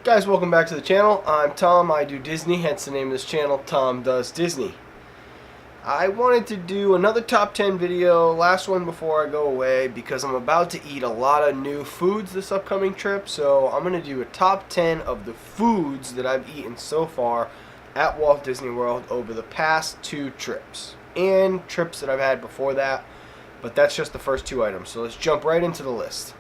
Guys, welcome back to the channel. I'm Tom. I do Disney, hence the name of this channel, Tom Does Disney. I wanted to do another top 10 video, last one before I go away, because I'm about to eat a lot of new foods this upcoming trip. So I'm going to do a top 10 of the foods that I've eaten so far at Walt Disney World over the past 2 trips. And trips that I've had before that, but that's just the first 2 items. So let's jump right into the list.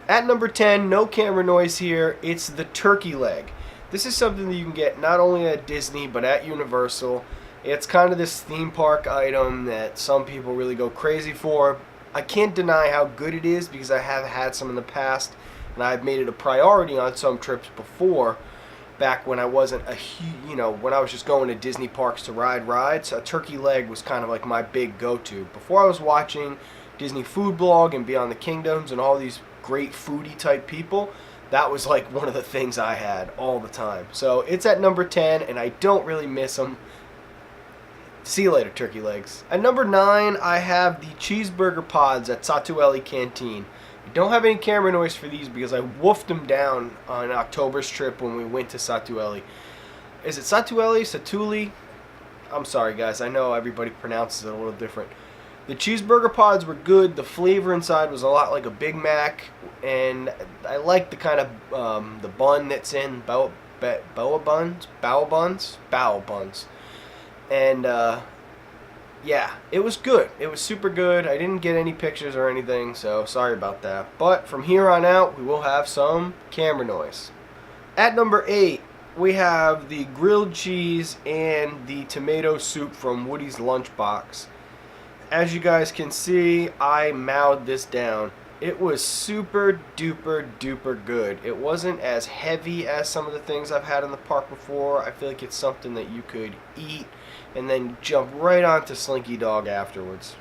At number 10, no camera noise here, it's the turkey leg. This is something that you can get not only at Disney but at Universal. It's kind of this theme park item that some people really go crazy for. I can't deny how good it is because I have had some in the past and I've made it a priority on some trips before. Back when I wasn't when I was just going to Disney parks to ride rides, a turkey leg was kind of like my big go-to. Before I was watching Disney Food Blog and Beyond the Kingdoms and all these great foodie type people, that was like one of the things I had all the time. So it's at number 10 and I don't really miss them. See you later, turkey legs. At number 9, I have the cheeseburger pods at Satu'li Canteen. I don't have any camera noise for these because I woofed them down on October's trip when we went to Satu'li. Is it Satu'li? Satuli? I'm sorry guys, I know everybody pronounces it a little different. The cheeseburger pods were good. The flavor inside was a lot like a Big Mac, and I like the kind of the bun that's in bao buns, and yeah, it was good. It was super good. I didn't get any pictures or anything, so sorry about that. But from here on out, we will have some camera noise. At number 8, we have the grilled cheese and the tomato soup from Woody's Lunchbox. As you guys can see, I mowed this down. It was super duper duper good. It wasn't as heavy as some of the things I've had in the park before. I feel like it's something that you could eat and then jump right onto Slinky Dog afterwards.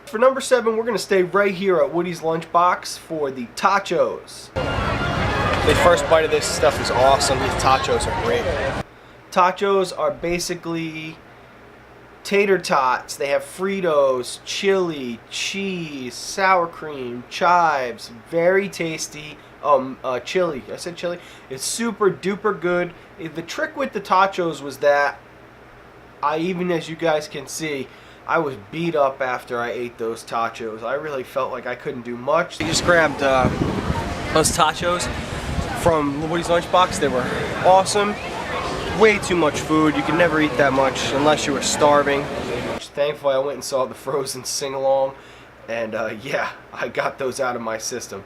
For number 7, we're going to stay right here at Woody's Lunchbox for the tachos. The first bite of this stuff is awesome. These tachos are great. Tachos are basically tater tots. They have Fritos, chili, cheese, sour cream, chives. Very tasty. Chili. I said chili. It's super duper good. The trick with the tachos was that even as you guys can see, I was beat up after I ate those tachos. I really felt like I couldn't do much. I just grabbed those tachos from Woody's Lunchbox. They were awesome. Way too much food. You can never eat that much unless you were starving. Thankfully, I went and saw the Frozen sing-along, and yeah, I got those out of my system.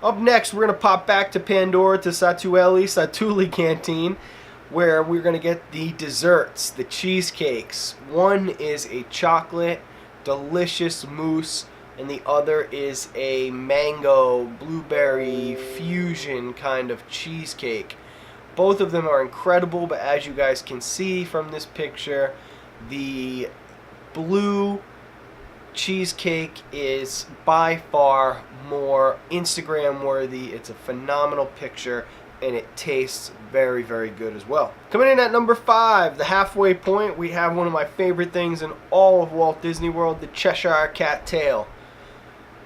Up next, we're going to pop back to Pandora to Satu'li Canteen, where we're going to get the desserts, the cheesecakes. One is a chocolate delicious mousse, and the other is a mango blueberry fusion kind of cheesecake. Both of them are incredible, but as you guys can see from this picture, the blue cheesecake is by far more Instagram worthy. It's a phenomenal picture and it tastes very, very good as well. Coming in at number 5, the halfway point, we have one of my favorite things in all of Walt Disney World, the Cheshire Cat tail.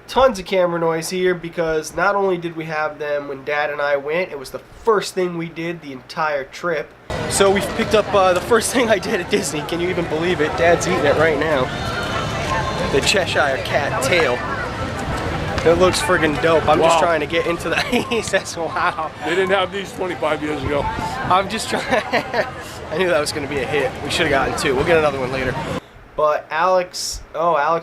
Tons of camera noise here because not only did we have them when Dad and I went, it was the first thing we did the entire trip. So we've picked up the first thing I did at Disney. Can you even believe it? Dad's eating it right now. The Cheshire Cat tail. It looks friggin' dope. I'm just trying to get into the... He says, wow. They didn't have these 25 years ago. I'm just trying... I knew that was going to be a hit. We should have gotten 2. We'll get another one later. But Alex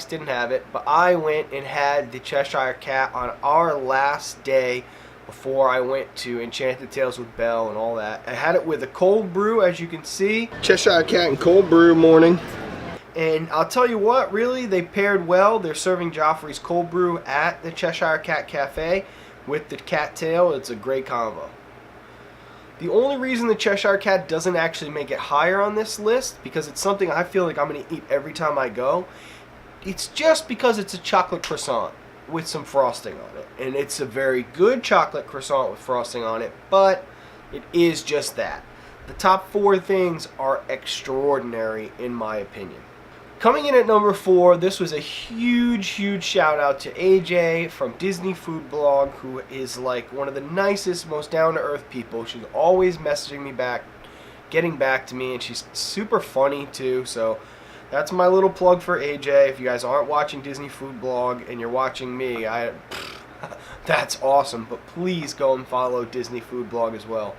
didn't have it, but I went and had the Cheshire Cat on our last day before I went to Enchanted Tales with Belle and all that. I had it with a cold brew, as you can see. Cheshire Cat and cold brew morning. And I'll tell you what, really, they paired well. They're serving Joffrey's cold brew at the Cheshire Cat Cafe with the cat tail. It's a great combo. The only reason the Cheshire Cat doesn't actually make it higher on this list, because it's something I feel like I'm going to eat every time I go, it's just because it's a chocolate croissant with some frosting on it. And it's a very good chocolate croissant with frosting on it, but it is just that. The top 4 things are extraordinary in my opinion. Coming in at number 4, this was a huge shout out to AJ from Disney Food Blog, who is like one of the nicest, most down-to-earth people. She's always messaging me back, getting back to me, and she's super funny too. So that's my little plug for AJ. If you guys aren't watching Disney Food Blog and you're watching me, that's awesome. But please go and follow Disney Food Blog as well.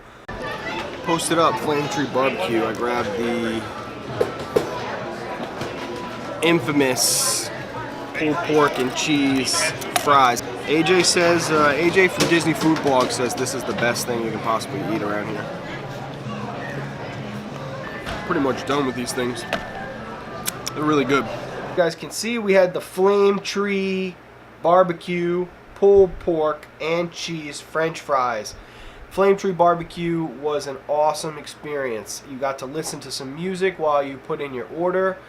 Posted up Flame Tree Barbecue. I grabbed the infamous pulled pork and cheese fries. AJ says, AJ from Disney Food Blog says this is the best thing you can possibly eat around here. Pretty much done with these things. They're really good. You guys can see we had the Flame Tree Barbecue pulled pork and cheese French fries. Flame Tree Barbecue was an awesome experience. You got to listen to some music while you put in your order.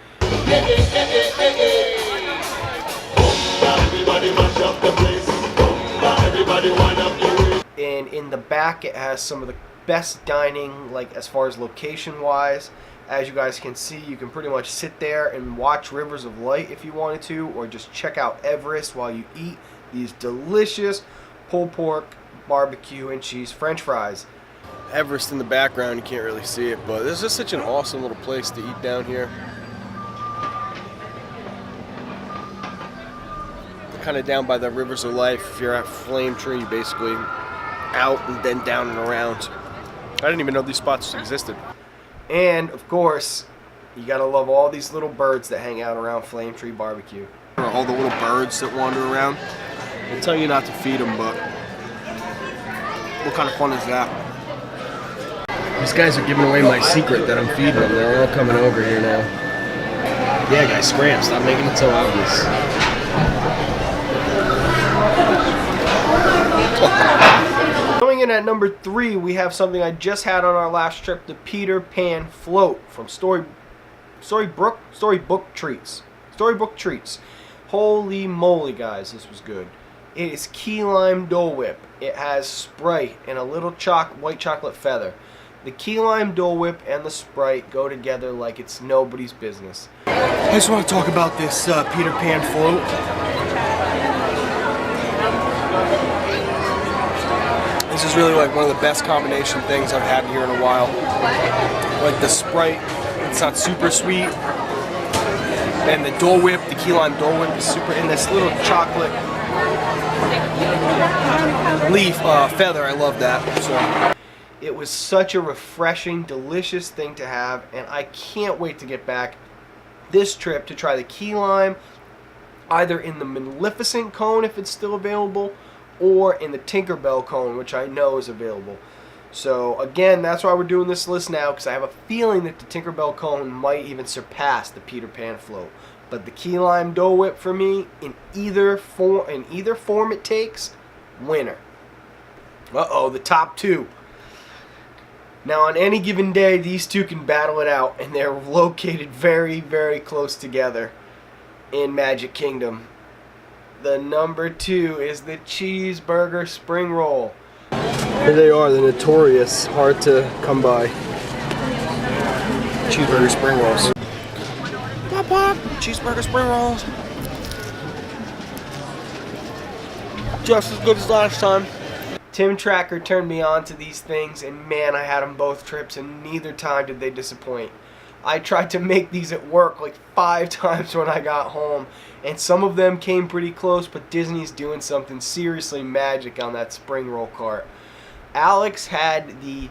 And in the back it has some of the best dining, like as far as location wise. As you guys can see, you can pretty much sit there and watch Rivers of Light if you wanted to, or just check out Everest while you eat these delicious pulled pork, barbecue, and cheese French fries. Everest in the background, you can't really see it, but this is such an awesome little place to eat down here. Kind of down by the Rivers of Life. If you're at Flame Tree, basically out and then down and around. I didn't even know these spots existed. And of course, you gotta love all these little birds that hang out around Flame Tree Barbecue. All the little birds that wander around. They tell you not to feed them, but what kind of fun is that? These guys are giving away my secret that I'm feeding them. They're all coming over here now. Yeah, guys, scram! Stop making it so obvious. Coming in at number 3, we have something I just had on our last trip, the Peter Pan Float from Storybook Treats. Storybook Treats. Holy moly, guys, this was good. It is key lime Dole Whip. It has Sprite and a little white chocolate feather. The key lime Dole Whip and the Sprite go together like it's nobody's business. I just want to talk about this Peter Pan Float. This is really like one of the best combination things I've had here in a while. Like the Sprite, it's not super sweet. And the Dole Whip, the key lime Dole Whip is super, and this little chocolate leaf feather, I love that. So it was such a refreshing, delicious thing to have, and I can't wait to get back this trip to try the key lime, either in the Maleficent cone if it's still available, or in the Tinkerbell cone, which I know is available. So again, that's why we're doing this list now, because I have a feeling that the Tinkerbell cone might even surpass the Peter Pan Float. But the key lime Dole Whip for me, in either form it takes, winner. Uh-oh, the top 2. Now on any given day, these two can battle it out, and they're located very close together in Magic Kingdom. The number 2 is the Cheeseburger Spring Roll. Here they are, the notorious, hard to come by Cheeseburger Spring Rolls. Pop pop, Cheeseburger Spring Rolls. Just as good as last time. Tim Tracker turned me on to these things, and man, I had them both trips, and neither time did they disappoint. I tried to make these at work like 5 times when I got home, and some of them came pretty close, but Disney's doing something seriously magic on that spring roll cart. Alex had the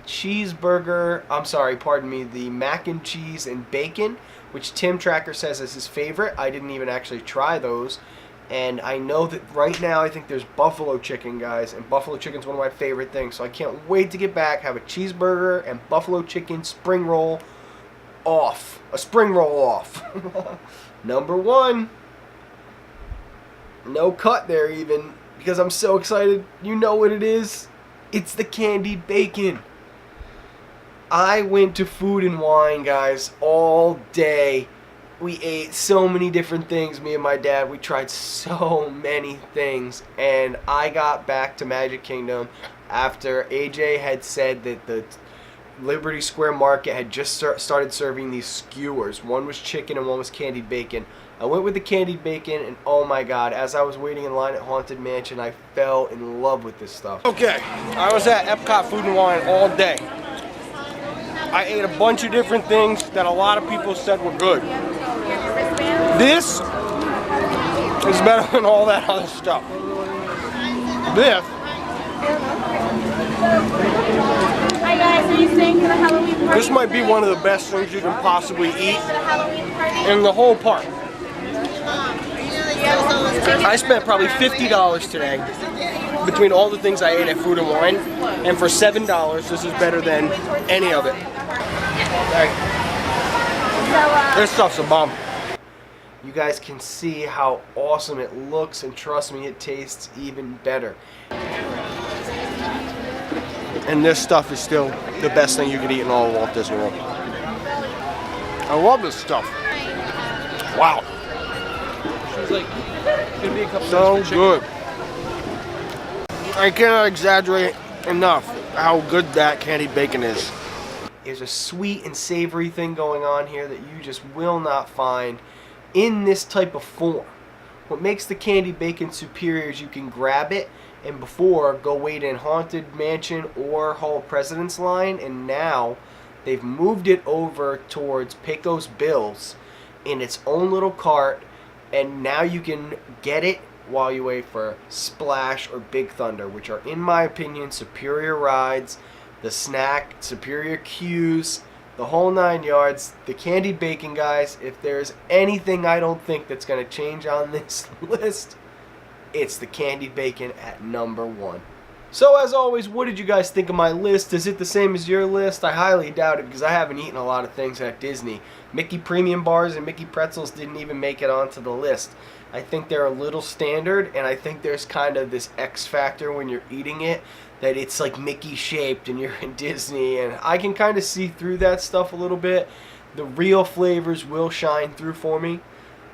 the mac and cheese and bacon, which Tim Tracker says is his favorite. I didn't even actually try those. And I know that right now I think there's buffalo chicken, guys, and buffalo chicken's one of my favorite things. So I can't wait to get back, have a cheeseburger and buffalo chicken spring roll off. A spring roll off. Number 1. No cut there even, because I'm so excited. You know what it is? It's the candied bacon. I went to Food and Wine, guys, all day. We ate so many different things, me and my dad. We tried so many things, and I got back to Magic Kingdom after AJ had said that the Liberty Square Market had just started serving these skewers. One was chicken and one was candied bacon. I went with the candied bacon, and oh my god, as I was waiting in line at Haunted Mansion, I fell in love with this stuff. Okay, I was at Epcot Food and Wine all day. I ate a bunch of different things that a lot of people said were good. This is better than all that other stuff. This. Hi guys, are you staying for the Halloween party? This might be one of the best things you can possibly eat in the whole park. I spent probably $50 today between all the things I ate at Food and Wine, and for $7, this is better than any of it. This stuff's a bomb. You guys can see how awesome it looks, and trust me, it tastes even better. And this stuff is still the best thing you could eat in all of Walt Disney World. I love this stuff. Wow. So good. I cannot exaggerate enough how good that candied bacon is. There's a sweet and savory thing going on here that you just will not find in this type of form. What makes the candied bacon superior is you can grab it and before go wait in Haunted Mansion or Hall of Presidents line, and now they've moved it over towards Pecos Bill's in its own little cart, and now you can get it while you wait for Splash or Big Thunder, which are, in my opinion, superior rides. The snack, superior queues, the whole 9 yards. The candied bacon, guys, if there's anything I don't think that's going to change on this list, it's the candied bacon at number 1. So as always, what did you guys think of my list? Is it the same as your list? I highly doubt it, because I haven't eaten a lot of things at Disney. Mickey Premium Bars and Mickey Pretzels didn't even make it onto the list. I think they're a little standard, and I think there's kind of this X factor when you're eating it, that it's like Mickey shaped and you're in Disney, and I can kind of see through that stuff a little bit. The real flavors will shine through for me.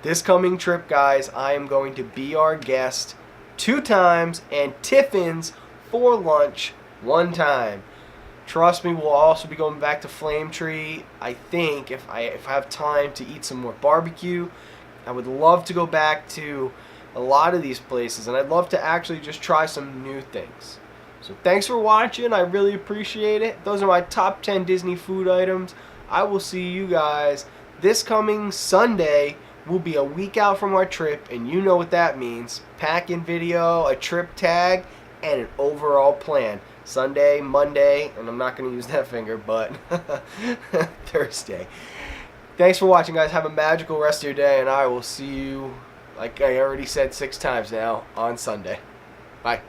This coming trip, guys, I am going to be our guest 2 times and Tiffin's for lunch 1 time. Trust me, we'll also be going back to Flame Tree. I think if I have time to eat some more barbecue, I would love to go back to a lot of these places, and I'd love to actually just try some new things. So thanks for watching. I really appreciate it. Those are my top 10 Disney food items. I will see you guys this coming Sunday. We'll be a week out from our trip, and you know what that means. Pack-in video, a trip tag, and an overall plan. Sunday, Monday, and I'm not going to use that finger, but Thursday. Thanks for watching, guys. Have a magical rest of your day, and I will see you, like I already said 6 times now, on Sunday. Bye.